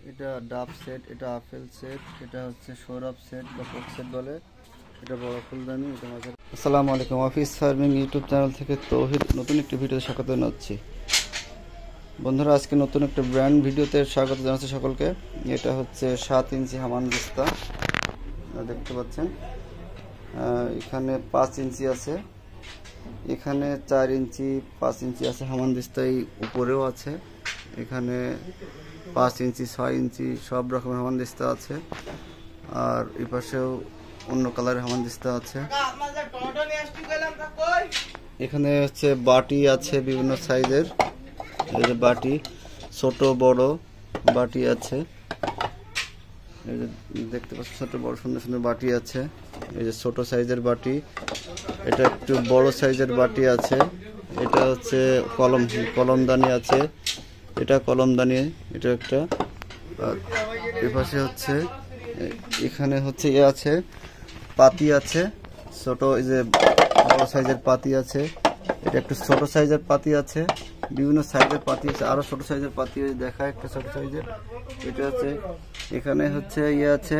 এটা ডাব সেট, এটা আপেল সেট, এটা হচ্ছে সৌরভ সেট বা কোক সেট বলে। এটা বড় ফুলদানি, এটা মাঝে। আসসালামু আলাইকুম, অফিস ফার্মিং ইউটিউব চ্যানেল থেকে তৌহিদ নতুন একটি ভিডিওতে স্বাগত জানাচ্ছি। বন্ধুরা, আজকে নতুন একটা ব্র্যান্ড ভিডিওতে স্বাগত জানাচ্ছি সকলকে। এটা হচ্ছে 7 ইঞ্চি হামান দিস্তা, দেখতে পাচ্ছেন। এখানে 5 ইঞ্চি আছে, এখানে 4 ইঞ্চি 5 ইঞ্চি আছে হামান দিস্তা, এই উপরেও আছে। এখানে 5 ইঞ্চি 6 ইঞ্চি সব রকমের হামান দিস্তা আছে। আর এই পাশেও অন্য কালারের হামান দিস্তা আছে। এখানে হচ্ছে বাটি আছে বিভিন্ন সাইজের, এই যে বাটি, ছোট বড় বাটি আছে। এই যে দেখতে পাচ্ছেন ছোট বড় সুন্দর সুন্দর বাটি আছে। এই যে ছোট সাইজের বাটি, এটা একটু বড় সাইজের বাটি আছে। এটা হচ্ছে কলমদানি আছে, এটা কলমদানি, এটা একটা। আর এ পাশে হচ্ছে, এখানে হচ্ছে আছে পাতি আছে ছোট, এই যে বড় সাইজের পাতি আছে। এটা একটু ছোট সাইজের পাতি আছে, বিভিন্ন সাইজের পাতি আছে, আরো ছোট সাইজের পাতি দেখা একটা ছোট সাইজের। এটা আছে, এখানে হচ্ছে আছে,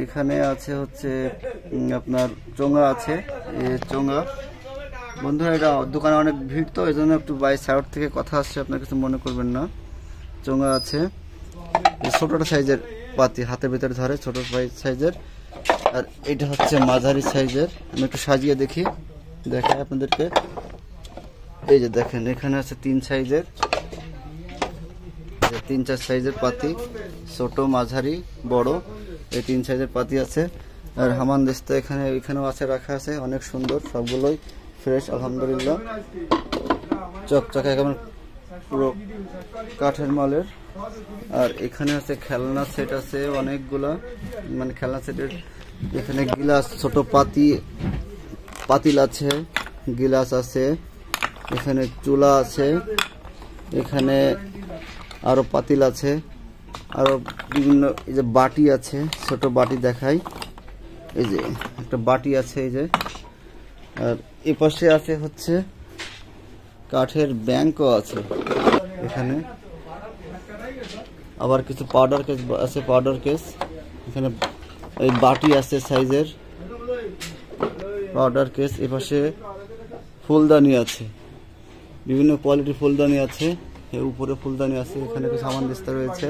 এখানে আছে হচ্ছে আপনার চোঙা আছে, চোঙা। বন্ধুরা, এটা দোকানে অনেক ভিড়, তো এই জন্য একটু বাই সাইড থেকে কথা আসছে, আপনার কিছু মনে করবেন না। চোঙা আছে, ছোটটা সাইজের পাতি, হাতের ভিতরে ধরে, ছোট সাইজের। আর এটা হচ্ছে মাঝারি সাইজের। আমি একটু সাজিয়ে দেখাই আপনাদেরকে। এই যে দেখেন, এখানে আছে 3 সাইজের, 3-4 সাইজের পাতি, ছোট মাঝারি বড়, এই 3 সাইজের পাতি আছে। আর হামান দিস্তা এখানেও আছে, রাখা আছে, অনেক সুন্দর, সবগুলোই ফ্রেশ আলহামদুলিল্লাহ, চকচকে কেমন পুরো কাঠের মালের। আর এখানে আছে খেলনা সেট আছে অনেকগুলা, মানে খেলনা সেটের। এখানে গিলাস, ছোট পাতিল আছে, গিলাস আছে, এখানে চুলা আছে, এখানে আরো পাতিল আছে, আরো বিভিন্ন, এই যে বাটি আছে, ছোট বাটি দেখাই। এই যে একটা বাটি আছে, এই যে। আর এ পাশে আছে হচ্ছে কাঠের ব্যাংকও আছে এখানে। আবার কিছু পাউডার কেস আছে, পাউডার কেস। এখানে এই বাটি আছে সাইজের পাউডার কেস। এ পাশে ফুলদানি আছে, বিভিন্ন কোয়ালিটির ফুলদানি আছে, এর উপরে ফুলদানি আছে। এখানে কিছু সামান দিস্তা রয়েছে।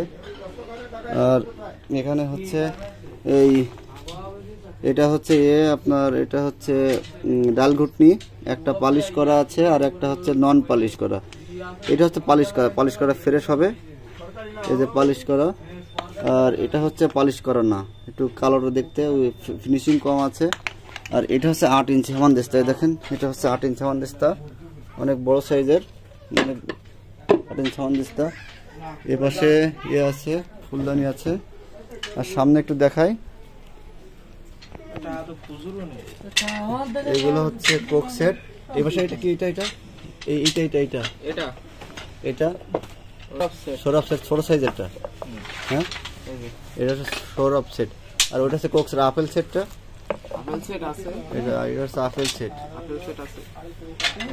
আর এখানে হচ্ছে এটা হচ্ছে আপনার, এটা হচ্ছে ডাল ঘুটনি, একটা পালিশ করা আছে আর একটা হচ্ছে নন পালিশ করা। এটা হচ্ছে পালিশ করা ফ্রেশ হবে, এই যে পালিশ করা। আর এটা হচ্ছে পালিশ করা না, একটু কালারটা দেখতে ফিনিশিং কম আছে। আর এটা হচ্ছে 8 ইঞ্চি হামান দিস্তা, দেখেন, এটা হচ্ছে 8 ইঞ্চি হামান দিস্তা, অনেক বড় সাইজের, অনেক 8 ইঞ্চি হামান দিস্তা। এ পাশে আছে ফুলদানি আছে। আর সামনে একটু দেখাই, এগুলো হচ্ছে কোক সেট। এই পাশে এটা কি, এটা সৌরভ সেট, ছোট সাইজেরটা। হ্যাঁ, এটা হচ্ছে সৌরভ সেট। আর ওটা হচ্ছে কোক সেট, আপেল সেটটা, এটা হচ্ছে আপেল সেট।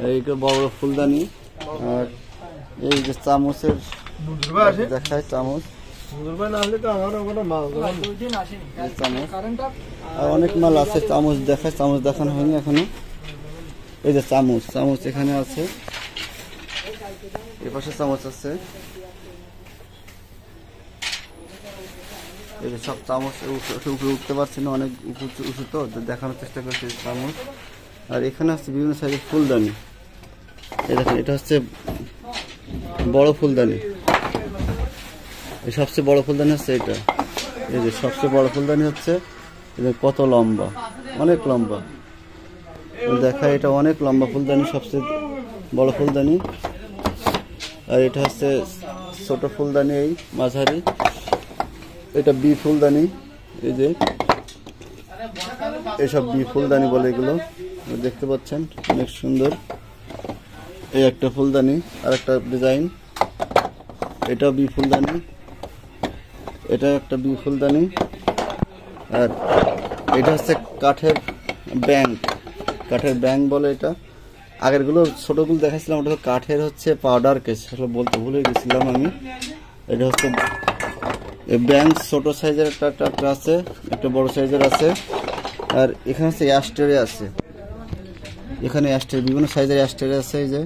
এইটা বড় বড় ফুলদানি। আর এই যে চামচের দেখায়, চামচ, আর অনেক মাল আছে। চামচ দেখায়, চামচ দেখানো হয়নি এখনো। এই যে চামচ এখানে আছে, এ পাশে চামচ আছে। এই যে সব চামচ উপরে উঠতে পারছি না, অনেক উঁচু, তো দেখানোর চেষ্টা করছি চামচ। আর এখানে আছে বিভিন্ন সাইজের ফুলদানি। এই দেখেন, এটা হচ্ছে বড় ফুলদানি, সবচেয়ে বড় ফুলদানি হচ্ছে এটা। এই যে সবচেয়ে বড় ফুলদানি হচ্ছে, কত লম্বা, অনেক লম্বা দেখা, এটা অনেক লম্বা ফুলদানি, সবচেয়ে বড় ফুলদানি। আর এটা হচ্ছে ছোট ফুলদানি, এই মাঝারি, এটা বি ফুলদানি। এই যে এসব বি ফুলদানি বলে এগুলো, দেখতে পাচ্ছেন, অনেক সুন্দর। এই একটা ফুলদানি, আর একটা ডিজাইন, এটা বি ফুলদানি, এটা একটা বি ফুলদানি। আর এটা হচ্ছে কাঠের ব্যাংক বলে এটা। আগেরগুলো ছোটগুলো দেখাচ্ছিলাম, ওটা কাঠের হচ্ছে পাউডার কেস, আসলে বলতে ভুলে গেছিলাম আমি। এটা হচ্ছে এই ব্যাংক ছোট সাইজের একটা আছে, একটা বড় সাইজের আছে। আর এখানে হচ্ছে অ্যাস্টেরে আছে, এখানে অ্যাস্টের বিভিন্ন সাইজের অ্যাস্টেরে আছে। এই যে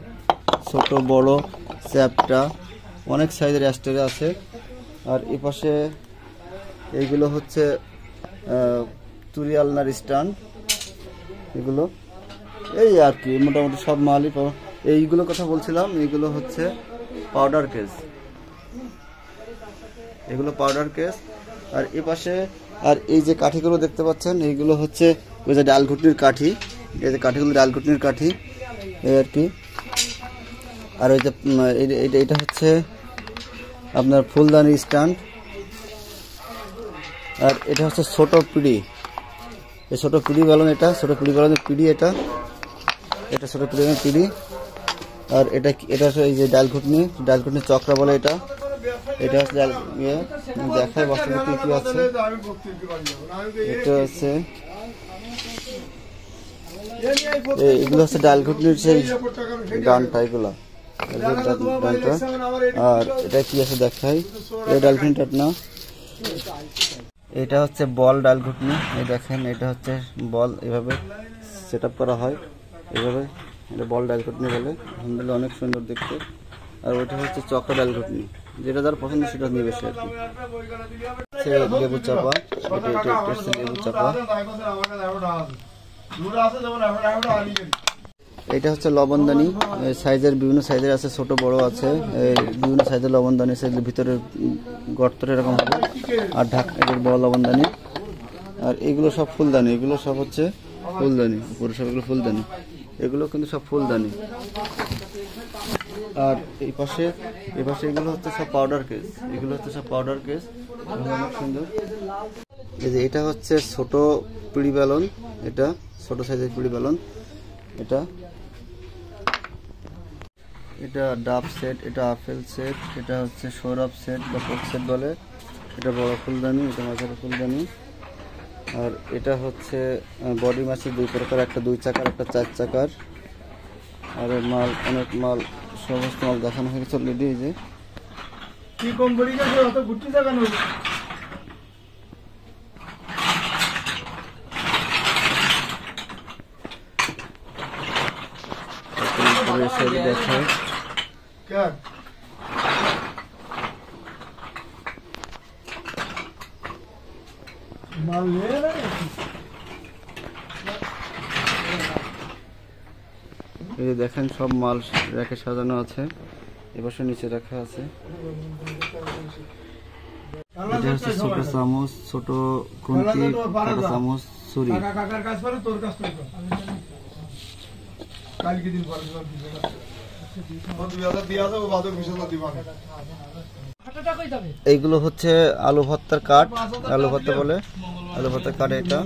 ছোট বড় চ্যাপটা অনেক সাইজের অ্যাস্টেরে আছে। আর এ পাশে এইগুলো হচ্ছে তুরি আলনার স্ট্যান্ড, এগুলো এই আর কি মোটামুটি সব মালই পাবো। এইগুলো কথা বলছিলাম, এইগুলো হচ্ছে পাউডার কেস, এগুলো পাউডার কেস। আর এ পাশে আর এই যে কাঠিগুলো দেখতে পাচ্ছেন, এইগুলো হচ্ছে ওই যে ডাল ঘুটনির কাঠি, এই যে কাঠিগুলো ডাল ঘুটনির কাঠি এই আর কি। আর ওই যে এটা হচ্ছে আপনার ফুলদানি স্ট্যান্ড। আর এটা হচ্ছে ছোট পিড়ি, এই ছোট পিড়ি বেলুন, এটা ছোট পিড়ি বেলুনের পিড়ি, এটা ছোট পিড়ি পিড়ি। আর এটা এই যে ডাল ঘুটনি চক্রা বলে এটা। এটা হচ্ছে দেখায় বাস্তবে কি কি আছে। এটা হচ্ছে এগুলো হচ্ছে ডাল ঘুটনির সেই গানটা, এগুলা গানটা। আর এটা কি আছে দেখাই, এই ডাল ঘুটনিটা না, এটা হচ্ছে বল ডাল ঘুটনি। এই দেখেন এটা হচ্ছে বল, এভাবে সেট আপ করা হয়, এভাবে এটা বল ডাল ঘুটনি বলে। আলহামদুলিল্লাহ অনেক সুন্দর দেখতে। আর ওইটা হচ্ছে চক্র ডাল ঘুটনি, যেটা যার পছন্দ সেটা নিয়ে বেশি আর কি। লেবু চাপা, এটা হচ্ছে লেবু চাপা। এটা হচ্ছে লবণদানি, সাইজের বিভিন্ন সাইজের আছে, ছোট বড় আছে, বিভিন্ন সাইজের লবণদানি। সাইজের ভিতরে গর্তটা এরকম হবে। আর ঢাকা বড় লবণদানি। আর এগুলো সব ফুলদানি, এগুলো সব হচ্ছে ফুলদানি, উপরে সব এগুলো ফুলদানি, এগুলো কিন্তু সব ফুলদানি। আর এই পাশে এগুলো হচ্ছে সব পাউডার কেস, এগুলো হচ্ছে সব পাউডার কেস, অনেক সুন্দর। এই যে এটা হচ্ছে ছোট পিড়ি বেলুন, এটা ছোট সাইজের পিড়ি বেলুন। এটা ডাব সেট, এটা আপেল সেট, এটা হচ্ছে সৌরভ সেট বা কোক সেট বলে। এটা বড় ফুলদানি, এটা মাঝারি ফুলদানি। আর এটা হচ্ছে বডি মাছের দুই প্রকার, একটা 2 চাকার, একটা 4 চাকার। আর মাল অনেক মাল, সমস্ত মাল দেখানো হয়ে গেছে অলরেডি। এই যে কি কম বড়ি গেছে অত গুটি দেখানো দেখায়। এই যে দেখেন সব মাল রেখে সাজানো আছে, এবার নিচে রাখা আছে। এটা হচ্ছে ছোট চামচ, ছোট খুন্তি, ছোট চামচ, ছুরি। এইগুলো হচ্ছে আলু ভর্তার কাঠ, আলু ভর্তা বলে, আলু ভর্তার কাঠ এটা।